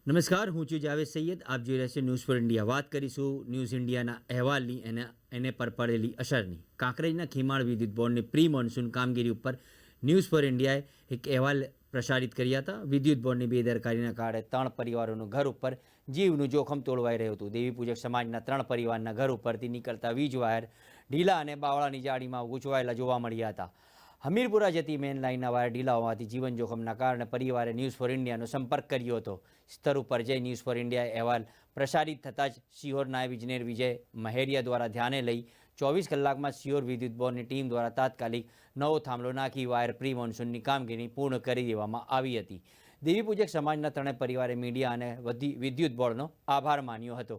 નમસ્કાર, હું છું જાવેદ સૈયદ. આપ જોઈ રહ્યા છો ન્યૂઝ ફોર ઇન્ડિયા. વાત કરીશું ન્યૂઝ ઇન્ડિયાના અહેવાલની એને પર પડેલી અસરની. કાંકરેજના ખીમાળ વિદ્યુત બોર્ડની પ્રી મોન્સૂન કામગીરી ઉપર ન્યૂઝ ફોર ઇન્ડિયાએ એક અહેવાલ પ્રસારિત કર્યા હતા. વિદ્યુત બોર્ડની બેદરકારીના કારણે 3 પરિવારોનું ઘર ઉપર જીવનું જોખમ તોળવાઈ રહ્યું હતું. દેવી પૂજક સમાજના 3 પરિવારના ઘર ઉપરથી નીકળતા વીજ વાયર ઢીલા અને બાવળાની જાળીમાં ગૂંચવાયેલા જોવા મળ્યા હતા. હમીરપુરા જતી મેન લાઇનના વાયર ઢીલા હોવાથી જીવન જોખમના કારણે પરિવારે ન્યૂઝ ફોર ઇન્ડિયાનો સંપર્ક કર્યો હતો. સ્તર ઉપર જઈ ન્યૂઝ ફોર ઇન્ડિયાએ અહેવાલ પ્રસારિત થતાં જ સિહોર નાયબ ઇજનેર વિજય મહેરિયા દ્વારા ધ્યાને લઈ 24 કલાકમાં સિહોર વિદ્યુત બોર્ડની ટીમ દ્વારા તાત્કાલિક નવો થાંભલો નાખી વાયર પ્રી મોન્સૂનની કામગીરી પૂર્ણ કરી દેવામાં આવી હતી. દેવી પૂજક સમાજના 3 પરિવારે મીડિયા અને વિદ્યુત બોર્ડનો આભાર માન્યો હતો.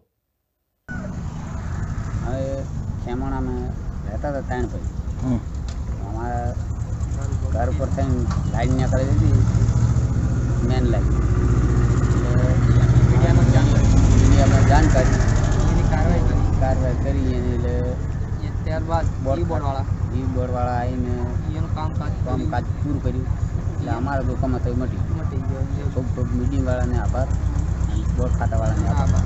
હવે ખેમાણામાં રહેતા હતા 3 ભાઈ. અમારા ઘર પર થઈને લાઈન નીકળી હતી, મેન લાઈન. મીડિયામાં જાણ કરી, એની કાર્યવાહી કરી એને એટલે ત્યારબાદ ઈ બોર્ડવાળા આવીને એનું કામકાજ પૂરું કર્યું. એટલે અમારા જોખમ હતો મટી ગયો. ખૂબ ખૂબ મીડિયાવાળાને આભાર, બોર્ડ ખાતાવાળાને આભાર.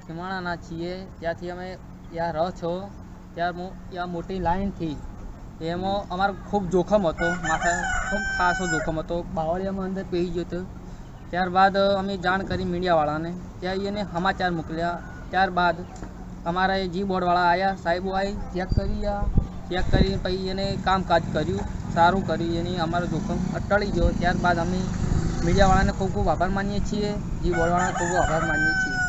ખીમાણાના છીએ, ત્યાંથી અમે ત્યાં રહો છો ત્યાં મોટી લાઈનથી એમાં અમારો ખૂબ જોખમ હતો, માથે ખૂબ ખાસો જોખમ હતો. બાવળિયામાં અંદર પહેરી ગયો હતો. ત્યારબાદ અમે જાણ કરી મીડિયાવાળાને, ત્યાં એને સમાચાર મોકલ્યા. ત્યારબાદ અમારા જી બોર્ડવાળા આવ્યા, સાહેબો આવી ચેક કરી પછી એને કામકાજ કર્યું, સારું કર્યું. એની અમારો જોખમ ટળી ગયો. ત્યારબાદ અમે મીડિયાવાળાને ખૂબ ખૂબ આભાર માનીએ છીએ, જી બોર્ડવાળાને ખૂબ ખૂબ આભાર માનીએ છીએ.